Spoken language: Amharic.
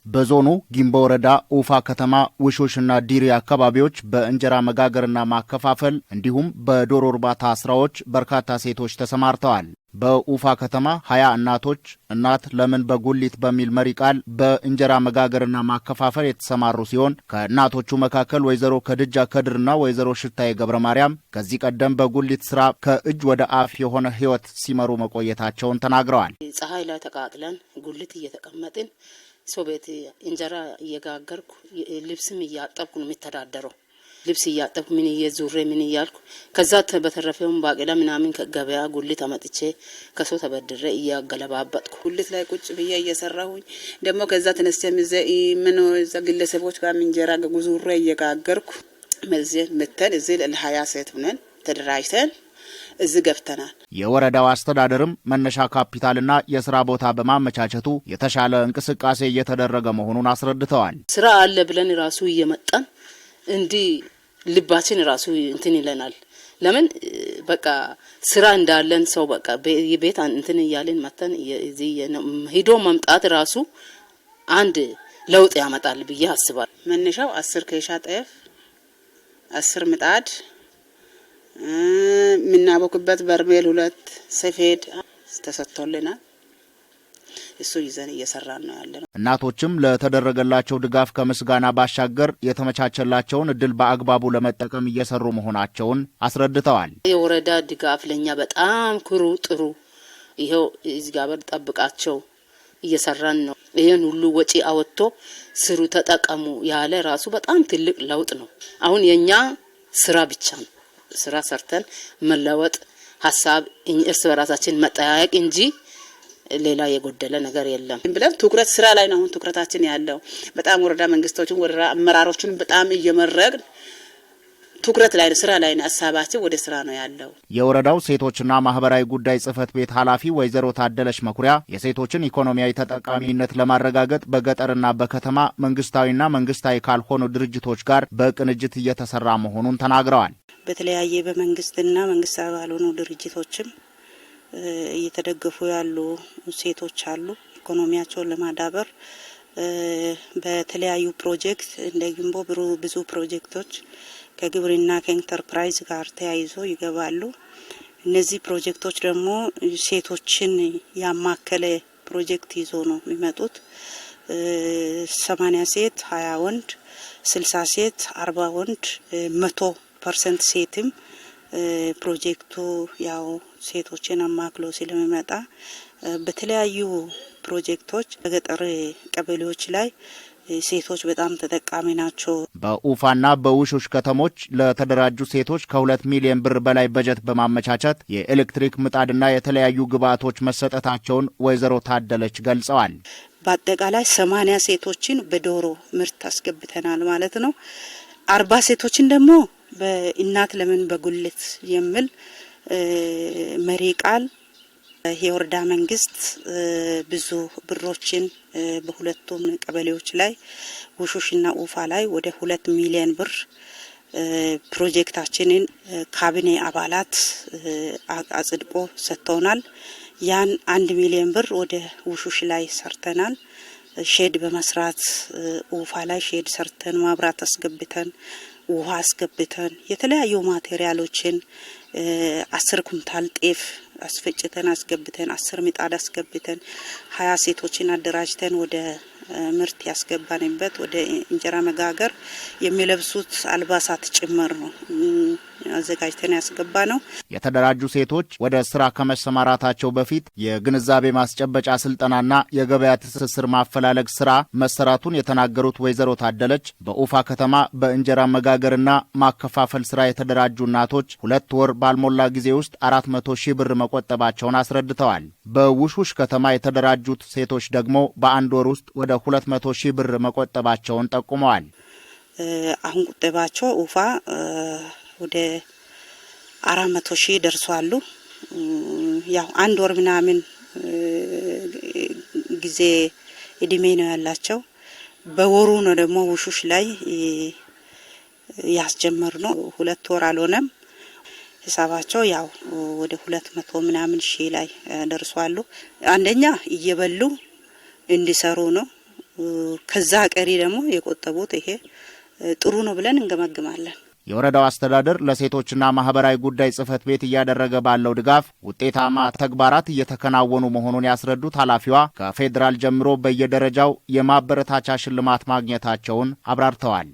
በዞኑ ጊምቦ ወረዳ ኡፋ ከተማ ውሾሽና ዲሪ አካባቢዎች በእንጀራ መጋገርና ማከፋፈል እንዲሁም በዶሮ እርባታ ስራዎች በርካታ ሴቶች ተሰማርተዋል። በኡፋ ከተማ 20 እናቶች እናት ለምን በጉሊት በሚል መሪ ቃል በእንጀራ መጋገርና ማከፋፈል የተሰማሩ ሲሆን ከእናቶቹ መካከል ወይዘሮ ከድጃ ከድርና ወይዘሮ ሽታዬ ገብረ ማርያም ከዚህ ቀደም በጉሊት ስራ ከእጅ ወደ አፍ የሆነ ህይወት ሲመሩ መቆየታቸውን ተናግረዋል። ፀሐይ ላይ ተቃጥለን ጉሊት እየተቀመጥን ሶቤት እንጀራ እየጋገርኩ ልብስም እያጠብኩ ነው የሚተዳደረው። ልብስ እያጠብኩ ምን እየዙሬ ምን እያልኩ ከዛ በተረፈው ባቄላ ምናምን ከገበያ ጉሊት አመጥቼ ከሰው ተበድሬ እያገለባበጥኩ ጉሊት ላይ ቁጭ ብዬ እየሰራሁኝ ደግሞ ከዛ ተነስተም ምን እዛ ግለሰቦች ጋር እንጀራ ጉዙሬ እየጋገርኩ መተን እዚህ ለ20 ሴት ሆነን ተደራጅተን እዚህ ገብተናል። የወረዳው አስተዳደርም መነሻ ካፒታልና የሥራ ቦታ በማመቻቸቱ የተሻለ እንቅስቃሴ እየተደረገ መሆኑን አስረድተዋል። ስራ አለ ብለን ራሱ እየመጣን እንዲ ልባችን ራሱ እንትን ይለናል። ለምን በቃ ስራ እንዳለን ሰው በቃ ቤት እንትን እያለን መተን እዚህ ሄዶ መምጣት ራሱ አንድ ለውጥ ያመጣል ብዬ አስባለሁ። መነሻው 10 ኬሻ ጤፍ 10 ምጣድ ምናቦክበት በርሜል 2 ሰፌድ ተሰጥቶልናል። እሱ ይዘን እየሰራን ነው ያለነው። እናቶችም ለተደረገላቸው ድጋፍ ከምስጋና ባሻገር የተመቻቸላቸውን እድል በአግባቡ ለመጠቀም እየሰሩ መሆናቸውን አስረድተዋል። የወረዳ ድጋፍ ለኛ በጣም ጥሩ ይሄው እግዚአብሔር ጠብቃቸው እየሰራን ነው። ይሄን ሁሉ ወጪ አወጥቶ ስሩ ተጠቀሙ ያለ ራሱ በጣም ትልቅ ለውጥ ነው። አሁን የኛ ስራ ብቻ ነው። ስራ ሰርተን መለወጥ ሐሳብ እርስ በራሳችን መጠያየቅ እንጂ ሌላ የጎደለ ነገር የለም ብለን ትኩረት ስራ ላይ ነው አሁን ትኩረታችን ያለው። በጣም ወረዳ መንግስቶችን ወረዳ አመራሮችን በጣም እየመረቅን ትኩረት ላይ ስራ ላይ ነው ሐሳባችን ወደ ስራ ነው ያለው። የወረዳው ሴቶችና ማህበራዊ ጉዳይ ጽህፈት ቤት ኃላፊ ወይዘሮ ታደለች መኩሪያ የሴቶችን ኢኮኖሚያዊ ተጠቃሚነት ለማረጋገጥ በገጠርና በከተማ መንግስታዊና መንግስታዊ ካልሆኑ ድርጅቶች ጋር በቅንጅት እየተሰራ መሆኑን ተናግረዋል። በተለያየ በመንግስትና መንግስታዊ ባልሆኑ ድርጅቶችም እየተደገፉ ያሉ ሴቶች አሉ። ኢኮኖሚያቸውን ለማዳበር በተለያዩ ፕሮጀክት እንደ ጊምቦ ብዙ ፕሮጀክቶች ከግብርና ከኢንተርፕራይዝ ጋር ተያይዞ ይገባሉ። እነዚህ ፕሮጀክቶች ደግሞ ሴቶችን ያማከለ ፕሮጀክት ይዞ ነው የሚመጡት። 80 ሴት 20 ወንድ 60 ሴት 40 ወንድ 100% ሴትም ፕሮጀክቱ ያው ሴቶችን አማክሎ ስለሚመጣ በተለያዩ ፕሮጀክቶች በገጠር ቀበሌዎች ላይ ሴቶች በጣም ተጠቃሚ ናቸው። በኡፋና በውሾሽ ከተሞች ለተደራጁ ሴቶች ከ2 ሚሊዮን ብር በላይ በጀት በማመቻቸት የኤሌክትሪክ ምጣድና የተለያዩ ግብአቶች መሰጠታቸውን ወይዘሮ ታደለች ገልጸዋል። በአጠቃላይ 80 ሴቶችን በዶሮ ምርት አስገብተናል ማለት ነው። 40 ሴቶችን ደግሞ በእናት ለምን በጉልት የሚል መሪ ቃል የወረዳ መንግስት ብዙ ብሮችን በሁለቱም ቀበሌዎች ላይ ውሾሽና ኡፋ ላይ ወደ 2 ሚሊዮን ብር ፕሮጀክታችንን ካቢኔ አባላት አጽድቆ ሰጥተውናል። ያን 1 ሚሊዮን ብር ወደ ውሾሽ ላይ ሰርተናል። ሼድ በመስራት ኡፋ ላይ ሼድ ሰርተን ማብራት አስገብተን ውሃ አስገብተን የተለያዩ ማቴሪያሎችን 10 ኩንታል ጤፍ አስፈጭተን አስገብተን 10 ምጣድ አስገብተን 20 ሴቶችን አደራጅተን ወደ ምርት ያስገባንበት ወደ እንጀራ መጋገር የሚለብሱት አልባሳት ጭምር ነው አዘጋጅተን ያስገባ ነው። የተደራጁ ሴቶች ወደ ስራ ከመሰማራታቸው በፊት የግንዛቤ ማስጨበጫ ስልጠናና የገበያ ትስስር ማፈላለግ ስራ መሰራቱን የተናገሩት ወይዘሮ ታደለች በኡፋ ከተማ በእንጀራ መጋገርና ማከፋፈል ስራ የተደራጁ እናቶች 2 ወር ባልሞላ ጊዜ ውስጥ 400,000 ብር መቆጠባቸውን አስረድተዋል። በውሾሽ ከተማ የተደራጁት ሴቶች ደግሞ በ1 ወር ውስጥ ወደ 200,000 ብር መቆጠባቸውን ጠቁመዋል። አሁን ቁጠባቸው ኡፋ ወደ 400,000 ደርሷሉ። ያው 1 ወር ምናምን ጊዜ እድሜ ነው ያላቸው። በወሩ ነው ደግሞ ውሾሽ ላይ ያስጀመር ነው። 2 ወር አልሆነም። ሂሳባቸው ያው ወደ 200 ምናምን ሺህ ላይ ደርሷሉ። አንደኛ እየበሉ እንዲሰሩ ነው። ከዛ ቀሪ ደግሞ የቆጠቡት ይሄ ጥሩ ነው ብለን እንገመግማለን። የወረዳው አስተዳደር ለሴቶችና ማህበራዊ ጉዳይ ጽህፈት ቤት እያደረገ ባለው ድጋፍ ውጤታማ ተግባራት እየተከናወኑ መሆኑን ያስረዱት ኃላፊዋ ከፌዴራል ጀምሮ በየደረጃው የማበረታቻ ሽልማት ማግኘታቸውን አብራርተዋል።